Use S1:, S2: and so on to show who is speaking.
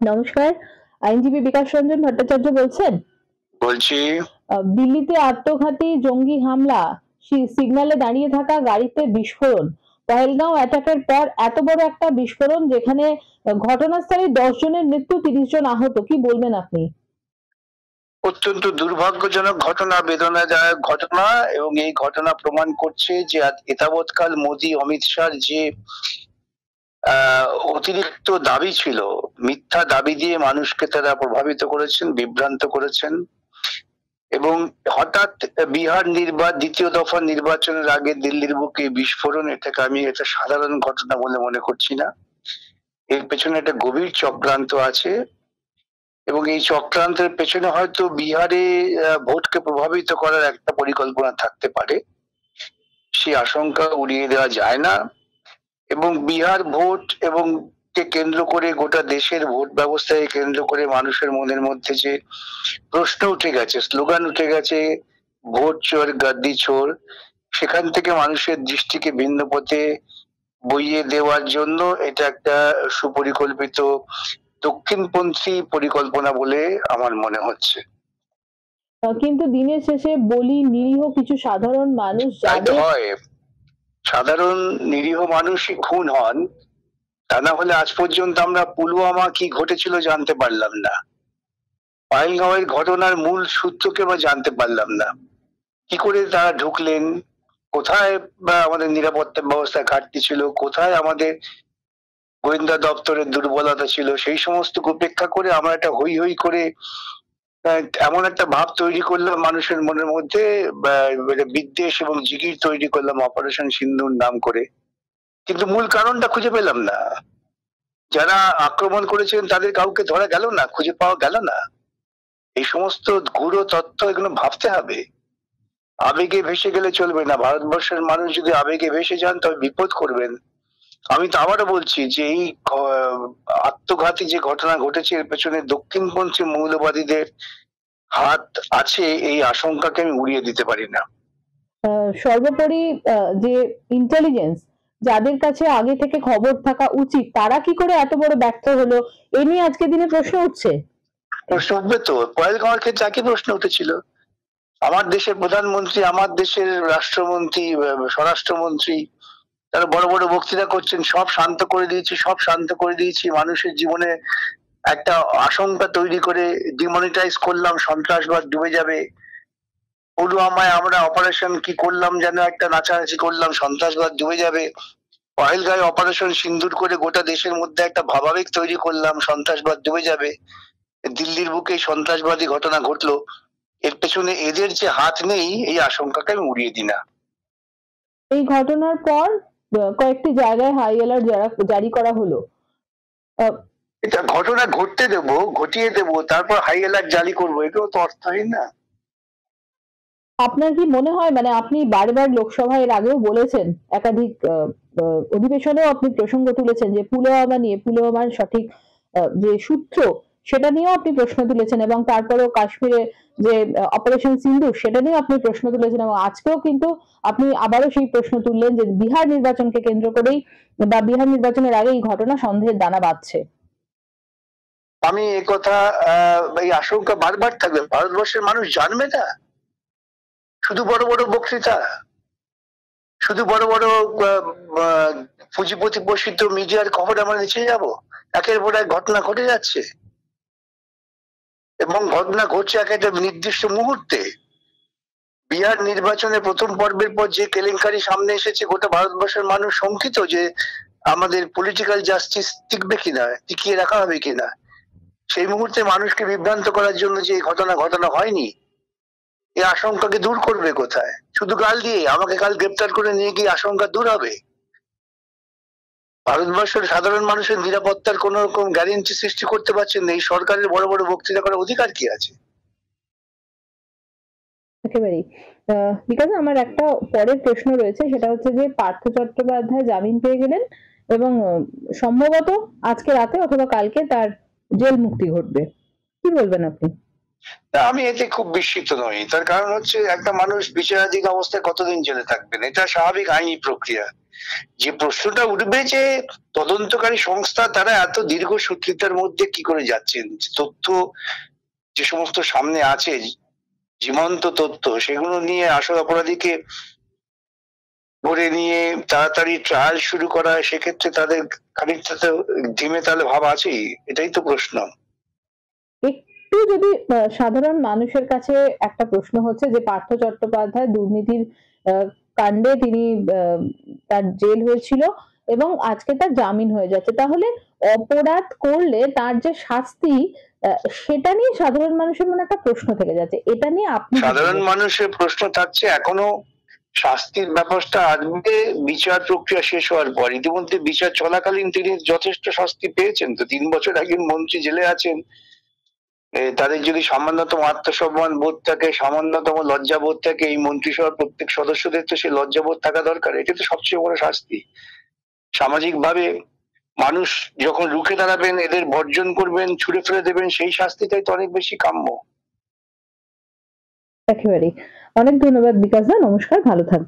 S1: নমস্কার, আইনজীবী বিকাশ রঞ্জন ভট্টাচার্য বলছেন?
S2: বলছি।
S1: দিল্লিতে আত্মঘাতী জঙ্গি হামলা, সিগন্যালে দাঁড়িয়ে থাকা গাড়িতে বিস্ফোরণ। পহেলগাঁও অ্যাটাকের পর এত বড় একটা বিস্ফোরণ যেখানে ঘটনাস্থলে ১০ জনের মৃত্যু, ৩০ জন আহত। কি বলবেন আপনি?
S2: অত্যন্ত দুর্ভাগ্যজনক ঘটনা, বেদনাদায়ক ঘটনা, এবং এই ঘটনা প্রমাণ করছে যে এতাবৎকাল মোদী অমিত শাহর যে অতিরিক্ত দাবি ছিল, মিথ্যা দাবি দিয়ে মানুষকে তারা প্রভাবিত করেছেন, বিভ্রান্ত করেছেন। এবং হঠাৎ বিহার দ্বিতীয় দফা নির্বাচনের আগে দিল্লির বুকে বিস্ফোরণ, এটাকে আমি এটা সাধারণ ঘটনা বলে মনে করছি না। এর পেছনে একটা গভীর চক্রান্ত আছে, এবং এই চক্রান্তের পেছনে হয়তো বিহারে ভোটকে প্রভাবিত করার একটা পরিকল্পনা থাকতে পারে। সেই আশঙ্কা উড়িয়ে দেওয়া যায় না। এবং বিহার ভোট এবং কে কেন্দ্র করে গোটা দেশের ভোট ব্যবস্থাকে কেন্দ্র করে মানুষের মনের মধ্যে যে প্রশ্ন উঠে গেছে, স্লোগান উঠে গেছে, ভোট চোর গাদ্দি চোর, সেখান থেকে মানুষের দৃষ্টিকে ভিন্ন পথে বইয়ে দেওয়ার জন্য এটা একটা সুপরিকল্পিত দক্ষিণপন্থী পরিকল্পনা বলে আমার মনে হচ্ছে।
S1: কিন্তু দিনের শেষে বলি নিরীহ কিছু সাধারণ মানুষ যাদের
S2: হয়, সাধারণ নিরীহ মানুষই খুন হন, তা না হলে আজ পর্যন্ত আমরা পুলওয়ামা কি ঘটেছিল জানতে পারলাম না, পাহেলগাঁওয়ের ঘটনার মূল সূত্রকে আমরা জানতে পারলাম না। কি করে তারা ঢুকলেন, কোথায় বা আমাদের নিরাপত্তা ব্যবস্থায় ঘাটতি ছিল, কোথায় আমাদের গোয়েন্দা দপ্তরের দুর্বলতা ছিল, সেই সমস্ত উপেক্ষা করে আমরা একটা হই হই করে এমন একটা ভাব তৈরি করলাম মানুষের মনের মধ্যে, বিদ্বেষ এবং জিগির তৈরি করলাম অপারেশন সিন্দুর নাম করে, কিন্তু মূল কারণটা খুঁজে পেলাম না। যারা আক্রমণ করেছেন তাদের কাউকে ধরা গেল না, খুঁজে পাওয়া গেল না। এই সমস্ত গূঢ় তথ্য, এগুলো ভাবতে হবে। আবেগে ভেসে গেলে চলবে না। ভারতবর্ষের মানুষ যদি আবেগে ভেসে যান তবে বিপদ করবেন। আমি তো আবারও বলছি যে এই আত্মঘাতী যে ঘটনা ঘটেছে, এর পেছনে দক্ষিণপন্থী মৌলবাদীদের হাত আছে, এই আশঙ্কাকে আমি উড়িয়ে দিতে পারি না।
S1: সর্বোপরি যে ইন্টেলিজেন্স, যাদের কাছে আগে থেকে খবর থাকা উচিত, তারা কি করে এত বড় ব্যর্থ হলো, এ নিয়ে আজকের দিনে প্রশ্ন উঠছে।
S2: প্রশ্ন উঠবে তো। পহেলগাঁওয়ের ক্ষেত্রে একই প্রশ্ন উঠেছিল। আমার দেশের প্রধানমন্ত্রী, আমার দেশের রাষ্ট্রমন্ত্রী, স্বরাষ্ট্রমন্ত্রী, তারা বড় বড় বক্তৃতা করছেন, সব শান্ত করে দিয়েছি, সব শান্ত করে দিয়েছি, মানুষের জীবনে একটা আশঙ্কা তৈরি করে ডিমনিটাইজ করলাম, সন্ত্রাসবাদ ডুবে যাবে। পুলওয়ামায় আমরা অপারেশন কি করলাম যেন একটা নাচানাচি করলাম, সন্ত্রাসবাদ ডুবে যাবে। পহেলগাঁয়ে অপারেশন সিন্দুর করে গোটা দেশের মধ্যে একটা ভাবাবেগ তৈরি করলাম, সন্ত্রাসবাদ ডুবে যাবে। দিল্লির বুকে সন্ত্রাসবাদী ঘটনা ঘটলো, এর পেছনে এদের যে হাত নেই, এই আশঙ্কাকে আমি উড়িয়ে দিই না।
S1: এই ঘটনার পর কয়েকটি জায়গায় হাই অ্যালার্ট জারি করা হলো।
S2: এটা ঘটনা ঘটতে দেবো, ঘটিয়ে দেবো, তারপর হাই অ্যালার্ট জারি করবো, এটাও তো অর্থহীন না?
S1: আপনার কি মনে হয়, মানে আপনি বারবার লোকসভায় এর আগেও বলেছেন, একাধিক অধিবেশনেও আপনি প্রসঙ্গ তুলেছেন যে পুলওয়ামা নিয়ে, পুলওয়ামার সঠিক যে সূত্র সেটা নিয়েও আপনি প্রশ্ন তুলেছেন, এবং তারপরেও কাশ্মীরে যে অপারেশন সিন্দুর সেটা নিয়েও আপনি প্রশ্ন তুলেছেন, এবং আজকেও কিন্তু আপনি আবারও সেই প্রশ্ন তুললেন যে বিহার নির্বাচনকে কেন্দ্র করেই বা বিহার নির্বাচনের আগে এই ঘটনা সন্দেহের দানা বাঁধছে।
S2: আমি একথা এই আশঙ্কা বারবার থাকবে। ভারতবর্ষের মানুষ জানবে না? শুধু বড় বড় বক্তৃতা, শুধু বড় বড় পুঁজিপতি পোষিত মিডিয়ার খবর আমরা নিচে যাব? একের পর এক ঘটনা ঘটে যাচ্ছে, এবং ঘটনা ঘটছে এক একটা নির্দিষ্ট মুহূর্তে। বিহার নির্বাচনের প্রথম পর্বের পর যে কেলেঙ্কারি সামনে এসেছে, গোটা ভারতবর্ষের মানুষ শঙ্কিত যে আমাদের পলিটিক্যাল জাস্টিস টিকবে কিনা, টিকিয়ে রাখা হবে কিনা। সেই মুহূর্তে মানুষকে বিভ্রান্ত করার জন্য যে ঘটনা ঘটানো হয়নি, এই আশঙ্কাকে দূর করবে কোথায়? শুধু গাল দিয়ে আমাকে কাল গ্রেপ্তার করে নিয়ে গিয়ে আশঙ্কা দূর হবে? ভারতবর্ষের সাধারণ মানুষের নিরাপত্তার কোন রকম গ্যারেন্টি সৃষ্টি করতে পারছেন না, এই সরকারের বড় বড় বক্তৃতা করার অধিকার কি আছে?
S1: একেবারেই। বিকজ আমার একটা পরের প্রশ্ন রয়েছে, সেটা হচ্ছে যে পার্থ চট্টোপাধ্যায় জামিন পেয়ে গেলেন এবং সম্ভবত আজকে রাতে অথবা কালকে তার জেল মুক্তি ঘটবে। কি বলবেন আপনি?
S2: না, আমি এতে খুব বিস্মিত নই। তার কারণ হচ্ছে একটা মানুষ বিচারাধীন অবস্থায় কতদিন জেলে থাকবেন? এটা স্বাভাবিক আইনি প্রক্রিয়া। যে প্রশ্নটা উঠবে যে তদন্তকারী সংস্থা তারা এত দীর্ঘসূত্রিতার মধ্যে কি করে যাচ্ছেন? তথ্য যে সমস্ত সামনে আছে, জীবন্ত তথ্য সেগুলো নিয়ে আসল অপরাধীকে ধরে নিয়ে তাড়াতাড়ি ট্রায়াল শুরু করা, সেক্ষেত্রে তাদের খানিকটা তো ধিমে তালে ভাব আছেই। এটাই তো প্রশ্ন।
S1: একটু যদি সাধারণ মানুষের কাছে একটা প্রশ্ন হচ্ছে যে পার্থ চট্টোপাধ্যায় দুর্নীতির কাণ্ডে তিনি তার জেল হয়েছিল এবং আজকে তার জামিন হয়ে যাচ্ছে। তাহলে অপরাধ করলে তার যে শাস্তি সেটা নিয়ে সাধারণ মানুষের মনে একটা প্রশ্ন থেকে যাচ্ছে। এটা নিয়ে আপনি
S2: সাধারণ মানুষের প্রশ্ন থাকছে এখনো শাস্তির ব্যাপারটা আসবে বিচার প্রক্রিয়া শেষ হওয়ার পর। ইতিমধ্যে বিচার চলাকালীন তিনি যথেষ্ট শাস্তি পেয়েছেন তো। ৩ বছর একজন মন্ত্রী জেলে আছেন। তাদের যদি সামান্যতম আত্মসম্মান বোধ থাকে, সামান্যতম লজ্জাবোধ থাকে, এই মন্ত্রিসভার প্রত্যেক সদস্যদের তো সেই লজ্জাবোধ থাকা দরকার। এটা তো সবচেয়ে বড় শাস্তি। সামাজিকভাবে মানুষ যখন রুখে দাঁড়াবেন, এদের বর্জন করবেন, ছুঁড়ে ফেলে দেবেন, সেই শাস্তিটাই তো অনেক বেশি কাম্য।
S1: একেবারেই। অনেক ধন্যবাদ বিকাশ দা। নমস্কার, ভালো থাকবেন।